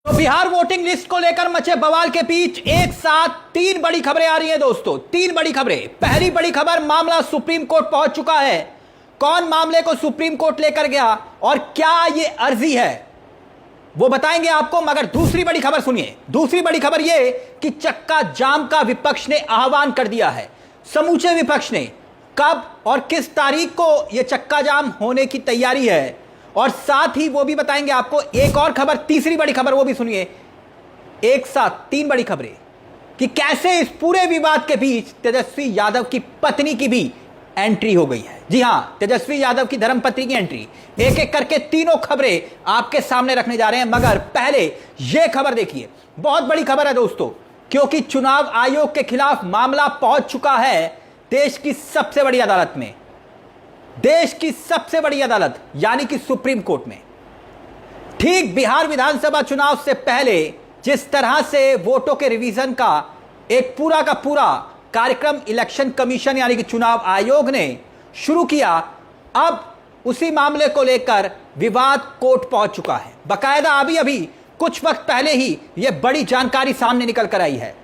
तो Bihar voting list को लेकर मचे बवाल के बीच एक साथ तीन बड़ी खबरें आ रही हैं दोस्तों। तीन बड़ी खबरें। पहली बड़ी खबर, मामला सुप्रीम कोर्ट पहुंच चुका है। कौन मामले को सुप्रीम कोर्ट लेकर गया और क्या यह अर्जी है वो बताएंगे आपको, मगर दूसरी बड़ी खबर सुनिए। दूसरी बड़ी खबर यह कि चक्का जाम का विपक्ष ने आह्वान कर दिया है। समूचे विपक्ष ने कब और किस तारीख को यह चक्का जाम होने की तैयारी है, और साथ ही वो भी बताएंगे आपको। एक और खबर, तीसरी बड़ी खबर, वो भी सुनिए। एक साथ तीन बड़ी खबरें कि कैसे इस पूरे विवाद के बीच तेजस्वी यादव की पत्नी की भी एंट्री हो गई है। जी हां, तेजस्वी यादव की धर्मपत्नी की एंट्री। एक एक करके तीनों खबरें आपके सामने रखने जा रहे हैं, मगर पहले यह खबर देखिए। बहुत बड़ी खबर है दोस्तों, क्योंकि चुनाव आयोग के खिलाफ मामला पहुंच चुका है देश की सबसे बड़ी अदालत में। देश की सबसे बड़ी अदालत यानी कि सुप्रीम कोर्ट में। ठीक बिहार विधानसभा चुनाव से पहले जिस तरह से वोटों के रिवीजन का एक पूरा का पूरा कार्यक्रम इलेक्शन कमीशन यानी कि चुनाव आयोग ने शुरू किया, अब उसी मामले को लेकर विवाद कोर्ट पहुंच चुका है। बकायदा अभी कुछ वक्त पहले ही यह बड़ी जानकारी सामने निकल कर आई है।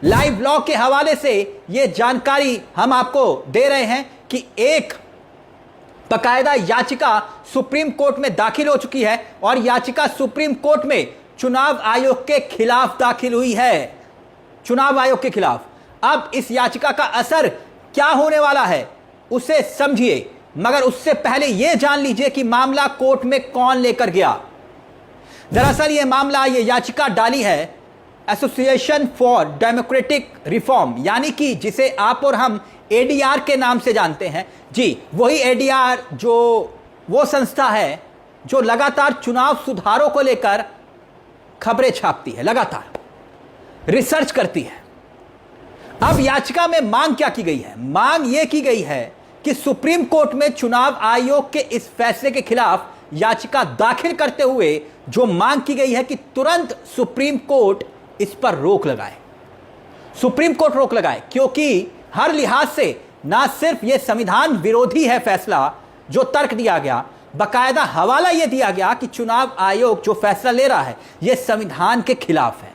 लाइव ब्लॉग के हवाले से यह जानकारी हम आपको दे रहे हैं कि एक बकायदा याचिका सुप्रीम कोर्ट में दाखिल हो चुकी है, और याचिका सुप्रीम कोर्ट में चुनाव आयोग के खिलाफ दाखिल हुई है। चुनाव आयोग के खिलाफ। अब इस याचिका का असर क्या होने वाला है उसे समझिए, मगर उससे पहले यह जान लीजिए कि मामला कोर्ट में कौन लेकर गया। दरअसल यह मामला, यह याचिका डाली है एसोसिएशन फॉर डेमोक्रेटिक रिफॉर्म, यानी कि जिसे आप और हम एडीआर के नाम से जानते हैं। जी, वही एडीआर जो वो संस्था है जो लगातार चुनाव सुधारों को लेकर खबरें छापती है, लगातार रिसर्च करती है। अब याचिका में मांग क्या की गई है? मांग यह की गई है कि सुप्रीम कोर्ट में चुनाव आयोग के इस फैसले के खिलाफ याचिका दाखिल करते हुए जो मांग की गई है कि तुरंत सुप्रीम कोर्ट इस पर रोक लगाए। सुप्रीम कोर्ट रोक लगाए, क्योंकि हर लिहाज से ना सिर्फ यह संविधान विरोधी है फैसला जो तर्क दिया गया, बकायदा हवाला यह दिया गया कि चुनाव आयोग जो फैसला ले रहा है यह संविधान के खिलाफ है।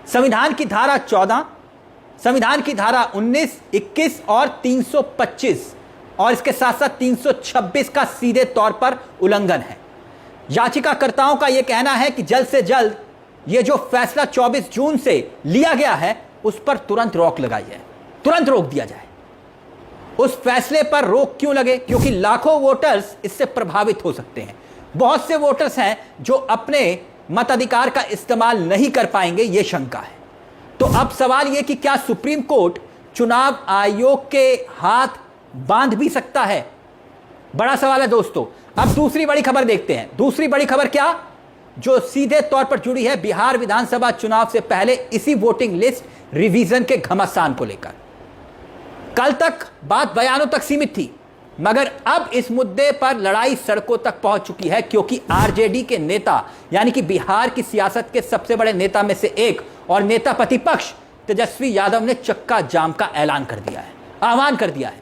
संविधान की धारा 14, संविधान की धारा 19, 21 और 325 और इसके साथ साथ 326 का सीधे तौर पर उल्लंघन है। याचिकाकर्ताओं का यह कहना है कि जल्द से जल्द यह जो फैसला 24 जून से लिया गया है उस पर तुरंत रोक लगाई जाए, तुरंत रोक दिया जाए। उस फैसले पर रोक क्यों लगे? क्योंकि लाखों वोटर्स इससे प्रभावित हो सकते हैं। बहुत से वोटर्स हैं जो अपने मताधिकार का इस्तेमाल नहीं कर पाएंगे, यह शंका है। तो अब सवाल यह कि क्या सुप्रीम कोर्ट चुनाव आयोग के हाथ बांध भी सकता है? बड़ा सवाल है दोस्तों। अब दूसरी बड़ी खबर देखते हैं। दूसरी बड़ी खबर क्या, जो सीधे तौर पर जुड़ी है बिहार विधानसभा चुनाव से पहले इसी वोटिंग लिस्ट रिवीजन के घमासान को लेकर। कल तक बात बयानों तक सीमित थी, मगर अब इस मुद्दे पर लड़ाई सड़कों तक पहुंच चुकी है, क्योंकि आरजेडी के नेता यानी कि बिहार की सियासत के सबसे बड़े नेता में से एक और नेता प्रतिपक्ष तेजस्वी यादव ने चक्का जाम का ऐलान कर दिया है, आह्वान कर दिया है।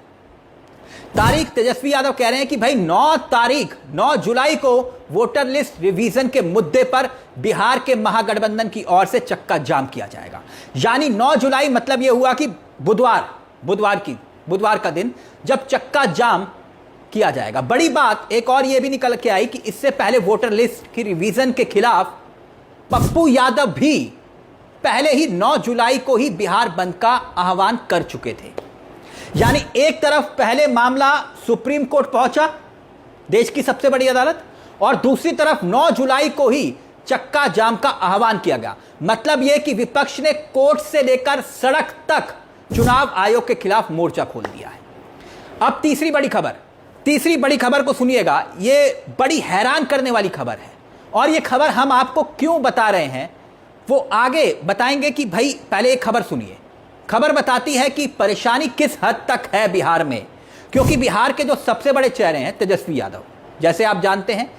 तारीख तेजस्वी यादव कह रहे हैं कि भाई 9 जुलाई को वोटर लिस्ट रिवीजन के मुद्दे पर बिहार के महागठबंधन की ओर से चक्का जाम किया जाएगा। यानी 9 जुलाई मतलब यह हुआ कि बुधवार का दिन जब चक्का जाम किया जाएगा। बड़ी बात एक और यह भी निकल के आई कि इससे पहले वोटर लिस्ट की रिवीजन के खिलाफ पप्पू यादव भी पहले ही 9 जुलाई को ही बिहार बंद का आह्वान कर चुके थे। यानी एक तरफ पहले मामला सुप्रीम कोर्ट पहुंचा, देश की सबसे बड़ी अदालत, और दूसरी तरफ 9 जुलाई को ही चक्का जाम का आह्वान किया गया। मतलब यह कि विपक्ष ने कोर्ट से लेकर सड़क तक चुनाव आयोग के खिलाफ मोर्चा खोल दिया है। अब तीसरी बड़ी खबर को सुनिएगा। यह बड़ी हैरान करने वाली खबर है, और यह खबर हम आपको क्यों बता रहे हैं वो आगे बताएंगे। कि भाई पहले एक खबर सुनिए। खबर बताती है कि परेशानी किस हद तक है बिहार में, क्योंकि बिहार के जो सबसे बड़े चेहरे हैं तेजस्वी यादव, जैसे आप जानते हैं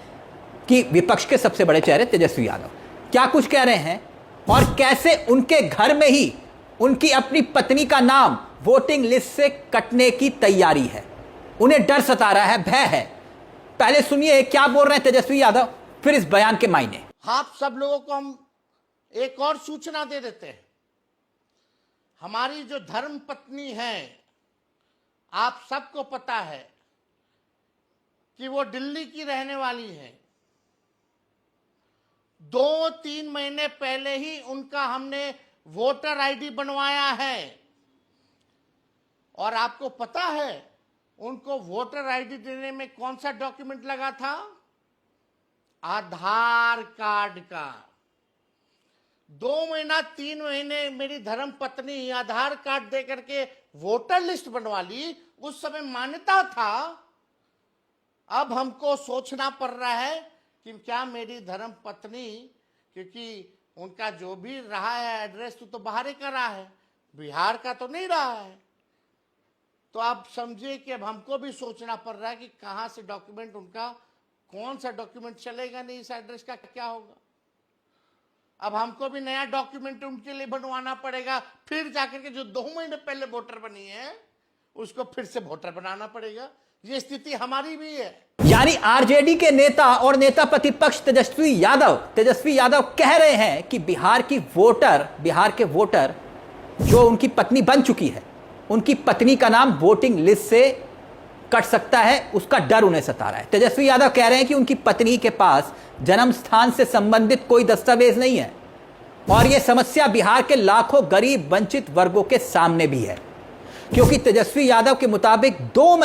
कि विपक्ष के सबसे बड़े चेहरे तेजस्वी यादव क्या कुछ कह रहे हैं, और कैसे उनके घर में ही उनकी अपनी पत्नी का नाम वोटिंग लिस्ट से कटने की तैयारी है। उन्हें डर सता रहा है, भय है। पहले सुनिए क्या बोल रहे हैं तेजस्वी यादव, फिर इस बयान के मायने। आप सब लोगों को हम एक और सूचना दे देते हैं। हमारी जो धर्म पत्नी है, आप सबको पता है कि वो दिल्ली की रहने वाली है। 2-3 महीने पहले ही उनका हमने वोटर आईडी बनवाया है। और आपको पता है उनको वोटर आईडी देने में कौन सा डॉक्यूमेंट लगा था? आधार कार्ड का। 2-3 महीने मेरी धर्म पत्नी आधार कार्ड दे करके वोटर लिस्ट बनवा ली। उस समय मान्यता था। अब हमको सोचना पड़ रहा है कि क्या मेरी धर्म पत्नी, क्योंकि उनका जो भी रहा है एड्रेस तो बाहर ही का रहा है, बिहार का तो नहीं रहा है। तो आप समझिए कि अब हमको भी सोचना पड़ रहा है कि कहाँ से डॉक्यूमेंट उनका, कौन सा डॉक्यूमेंट चलेगा, नहीं इस एड्रेस का क्या होगा। अब हमको भी नया डॉक्यूमेंट उनके लिए बनवाना पड़ेगा। फिर जाकर के जो 2 महीने पहले वोटर बनी है उसको फिर से वोटर बनाना पड़ेगा। ये स्थिति हमारी भी है। यानी आरजेडी के नेता और नेता प्रतिपक्ष तेजस्वी यादव कह रहे हैं कि बिहार के वोटर जो उनकी पत्नी बन चुकी है, उनकी पत्नी का नाम वोटिंग लिस्ट से कट सकता है, उसका डर उन्हें सता रहा है। तेजस्वी यादव कह रहे हैं कि उनकी पत्नी के पास जन्म स्थान से संबंधित कोई दस्तावेज नहीं है और यह समस्या बिहार के लाखों गरीब वंचित वर्गों के सामने भी है, क्योंकि तेजस्वी यादव के मुताबिक 2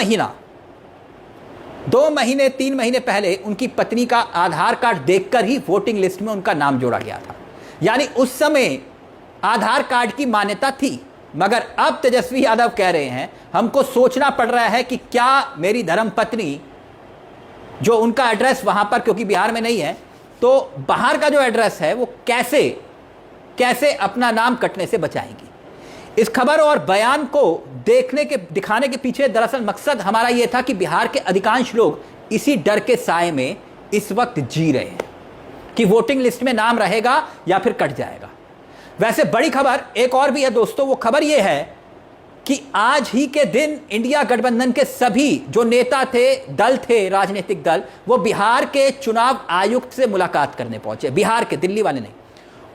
महीने 3 महीने पहले उनकी पत्नी का आधार कार्ड देखकर ही वोटिंग लिस्ट में उनका नाम जोड़ा गया था। यानी उस समय आधार कार्ड की मान्यता थी, मगर अब तेजस्वी यादव कह रहे हैं हमको सोचना पड़ रहा है कि क्या मेरी धर्मपत्नी, जो उनका एड्रेस वहां पर क्योंकि बिहार में नहीं है, तो बाहर का जो एड्रेस है वो कैसे अपना नाम कटने से बचाएंगी। इस खबर और बयान को दिखाने के पीछे दरअसल मकसद हमारा यह था कि बिहार के अधिकांश लोग इसी डर के साए में इस वक्त जी रहे हैं कि वोटिंग लिस्ट में नाम रहेगा या फिर कट जाएगा। वैसे बड़ी खबर एक और भी है दोस्तों। वो खबर यह है कि आज ही के दिन इंडिया गठबंधन के सभी जो नेता थे, राजनीतिक दल, वो बिहार के चुनाव आयुक्त से मुलाकात करने पहुंचे। बिहार के, दिल्ली वाले नहीं।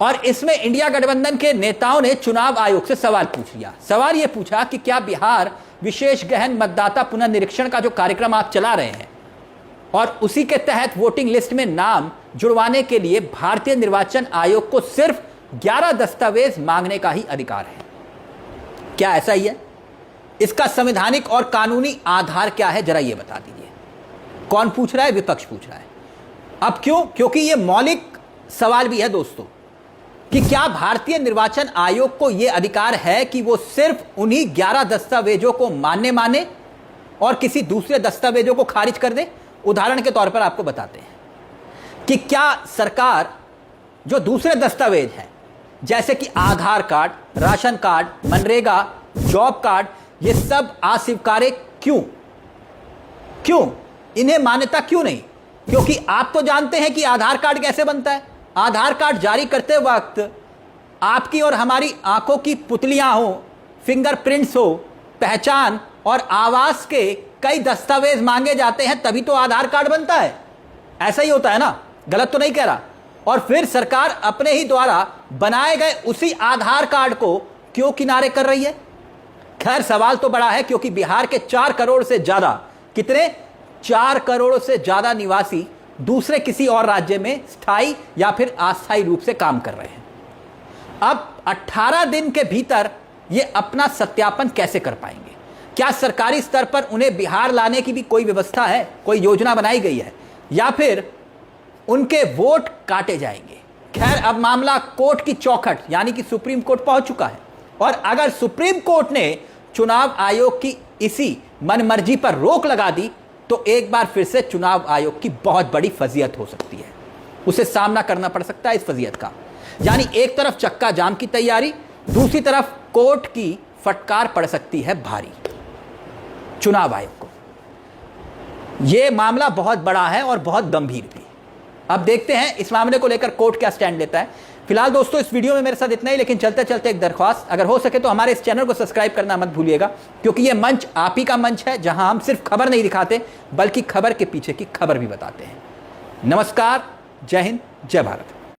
और इसमें इंडिया गठबंधन के नेताओं ने चुनाव आयोग से सवाल पूछ लिया। सवाल यह पूछा कि क्या बिहार विशेष गहन मतदाता पुनर्निरीक्षण का जो कार्यक्रम आप चला रहे हैं और उसी के तहत वोटिंग लिस्ट में नाम जुड़वाने के लिए भारतीय निर्वाचन आयोग को सिर्फ 11 दस्तावेज मांगने का ही अधिकार है, क्या ऐसा ही है? इसका संवैधानिक और कानूनी आधार क्या है, जरा यह बता दीजिए। कौन पूछ रहा है? विपक्ष पूछ रहा है। अब क्यों? क्योंकि यह मौलिक सवाल भी है दोस्तों कि क्या भारतीय निर्वाचन आयोग को यह अधिकार है कि वो सिर्फ उन्हीं 11 दस्तावेजों को माने और किसी दूसरे दस्तावेजों को खारिज कर दे। उदाहरण के तौर पर आपको बताते हैं कि क्या सरकार जो दूसरे दस्तावेज हैं जैसे कि Aadhaar card, ration card, MNREGA, job card, ये सब अस्वीकार्य क्यों? इन्हें मान्यता क्यों नहीं? क्योंकि आप तो जानते हैं कि आधार कार्ड कैसे बनता है। आधार कार्ड जारी करते वक्त आपकी और हमारी आंखों की पुतलियां हो, फिंगरप्रिंट्स हो, पहचान और आवास के कई दस्तावेज मांगे जाते हैं, तभी तो आधार कार्ड बनता है। ऐसा ही होता है ना? गलत तो नहीं कह रहा। और फिर सरकार अपने ही द्वारा बनाए गए उसी आधार कार्ड को क्यों किनारे कर रही है? खैर, सवाल तो बड़ा है क्योंकि बिहार के 4 करोड़ से ज्यादा, कितने? 4 करोड़ से ज्यादा निवासी दूसरे किसी और राज्य में स्थायी या फिर अस्थायी रूप से काम कर रहे हैं। अब 18 दिन के भीतर ये अपना सत्यापन कैसे कर पाएंगे? क्या सरकारी स्तर पर उन्हें बिहार लाने की भी कोई व्यवस्था है, कोई योजना बनाई गई है, या फिर उनके वोट काटे जाएंगे? खैर, अब मामला कोर्ट की चौखट यानी कि सुप्रीम कोर्ट पहुंच चुका है और अगर सुप्रीम कोर्ट ने चुनाव आयोग की इसी मनमर्जी पर रोक लगा दी तो एक बार फिर से चुनाव आयोग की बहुत बड़ी फजीयत हो सकती है। उसे सामना करना पड़ सकता है इस फजीयत का। यानी एक तरफ चक्का जाम की तैयारी, दूसरी तरफ कोर्ट की फटकार पड़ सकती है भारी चुनाव आयोग को। यह मामला बहुत बड़ा है और बहुत गंभीर भी। अब देखते हैं इस मामले को लेकर कोर्ट क्या स्टैंड लेता है। फिलहाल दोस्तों इस वीडियो में मेरे साथ इतना ही, लेकिन चलते चलते एक दरख्वास्त, अगर हो सके तो हमारे इस चैनल को सब्सक्राइब करना मत भूलिएगा, क्योंकि यह मंच आप ही का मंच है जहां हम सिर्फ खबर नहीं दिखाते बल्कि खबर के पीछे की खबर भी बताते हैं। नमस्कार, जय हिंद, जय भारत।